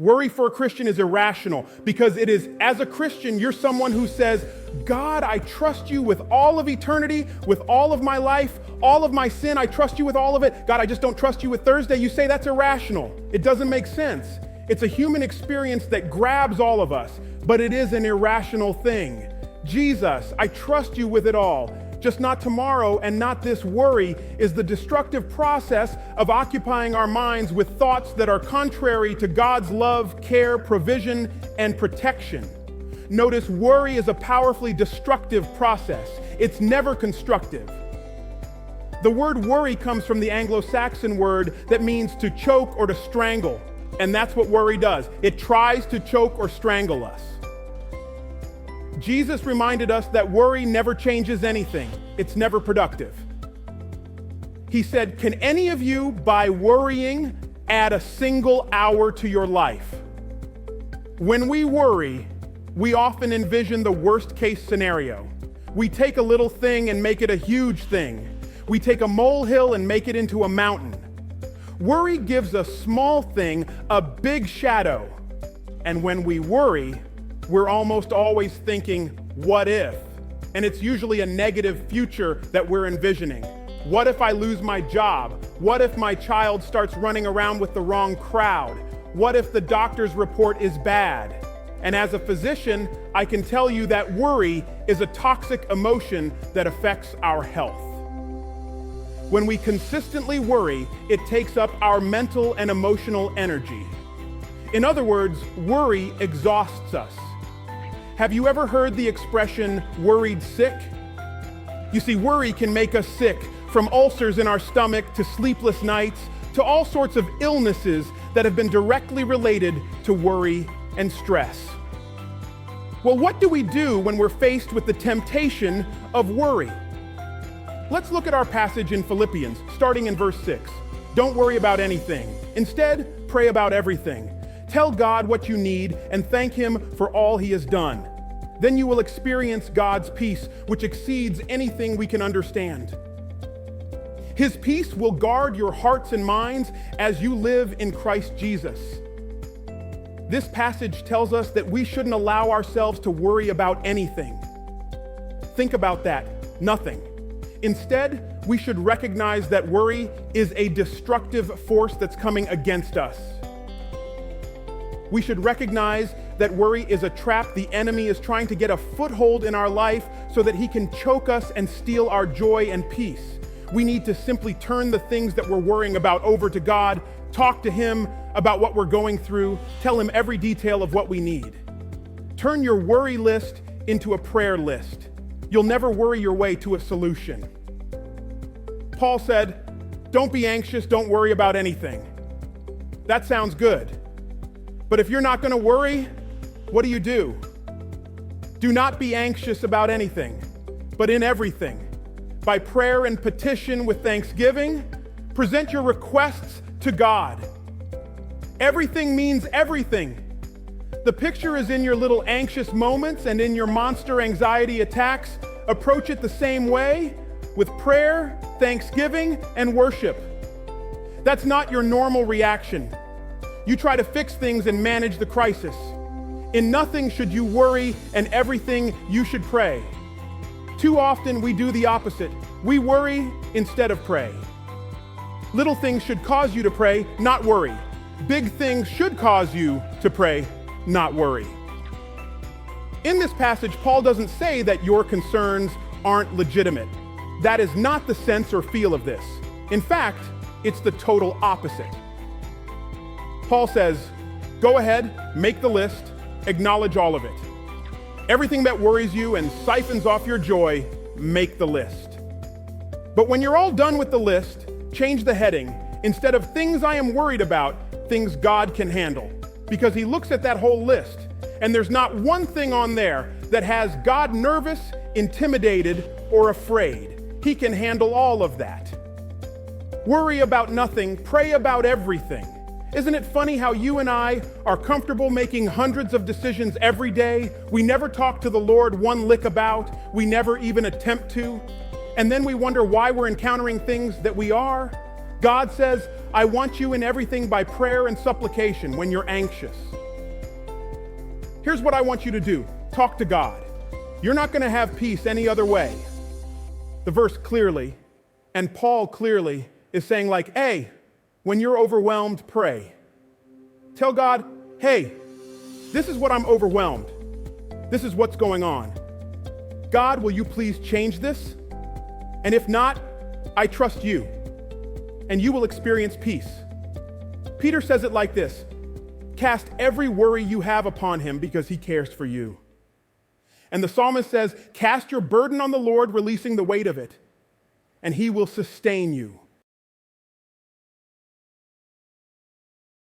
Worry for a Christian is irrational because it is, as a Christian, you're someone who says, God, I trust you with all of eternity, with all of my life, all of my sin. I trust you with all of it. God, I just don't trust you with Thursday. You say that's irrational. It doesn't make sense. It's a human experience that grabs all of us, but it is an irrational thing. Jesus, I trust you with it all. Just not tomorrow and not this worry is the destructive process of occupying our minds with thoughts that are contrary to God's love, care, provision, and protection. Notice worry is a powerfully destructive process. It's never constructive. The word worry comes from the Anglo-Saxon word that means to choke or to strangle, and that's what worry does. It tries to choke or strangle us. Jesus reminded us that worry never changes anything. It's never productive. He said, can any of you, by worrying, add a single hour to your life? When we worry, we often envision the worst case scenario. We take a little thing and make it a huge thing. We take a molehill and make it into a mountain. Worry gives a small thing a big shadow. And when we worry, we're almost always thinking, what if? And it's usually a negative future that we're envisioning. What if I lose my job? What if my child starts running around with the wrong crowd? What if the doctor's report is bad? And as a physician, I can tell you that worry is a toxic emotion that affects our health. When we consistently worry, it takes up our mental and emotional energy. In other words, worry exhausts us. Have you ever heard the expression, worried sick? You see, worry can make us sick, from ulcers in our stomach to sleepless nights, to all sorts of illnesses that have been directly related to worry and stress. Well, what do we do when we're faced with the temptation of worry? Let's look at our passage in Philippians, starting in verse 6. Don't worry about anything. Instead, pray about everything. Tell God what you need and thank Him for all He has done. Then you will experience God's peace, which exceeds anything we can understand. His peace will guard your hearts and minds as you live in Christ Jesus. This passage tells us that we shouldn't allow ourselves to worry about anything. Think about that. Nothing. Instead, we should recognize that worry is a destructive force that's coming against us. We should recognize that worry is a trap the enemy is trying to get a foothold in our life so that he can choke us and steal our joy and peace. We need to simply turn the things that we're worrying about over to God, talk to Him about what we're going through, tell Him every detail of what we need. Turn your worry list into a prayer list. You'll never worry your way to a solution. Paul said, don't be anxious, don't worry about anything. That sounds good. But if you're not going to worry, what do? Do not be anxious about anything, but in everything. By prayer and petition with thanksgiving, present your requests to God. Everything means everything. The picture is in your little anxious moments and in your monster anxiety attacks. Approach it the same way, with prayer, thanksgiving, and worship. That's not your normal reaction. You try to fix things and manage the crisis. In nothing should you worry, and everything you should pray. Too often we do the opposite. We worry instead of pray. Little things should cause you to pray, not worry. Big things should cause you to pray, not worry. In this passage, Paul doesn't say that your concerns aren't legitimate. That is not the sense or feel of this. In fact, it's the total opposite. Paul says, go ahead, make the list, acknowledge all of it. Everything that worries you and siphons off your joy, make the list. But when you're all done with the list, change the heading. Instead of things I am worried about, things God can handle. Because He looks at that whole list, and there's not one thing on there that has God nervous, intimidated, or afraid. He can handle all of that. Worry about nothing, pray about everything. Isn't it funny how you and I are comfortable making hundreds of decisions every day? We never talk to the Lord one lick about. We never even attempt to. And then we wonder why we're encountering things that we are. God says, I want you in everything by prayer and supplication when you're anxious. Here's what I want you to do. Talk to God. You're not going to have peace any other way. The verse clearly, and Paul clearly, is saying like, hey, when you're overwhelmed, pray. Tell God, hey, this is what I'm overwhelmed. This is what's going on. God, will you please change this? And if not, I trust you, and you will experience peace. Peter says it like this: cast every worry you have upon him because he cares for you. And the psalmist says, cast your burden on the Lord, releasing the weight of it, and he will sustain you.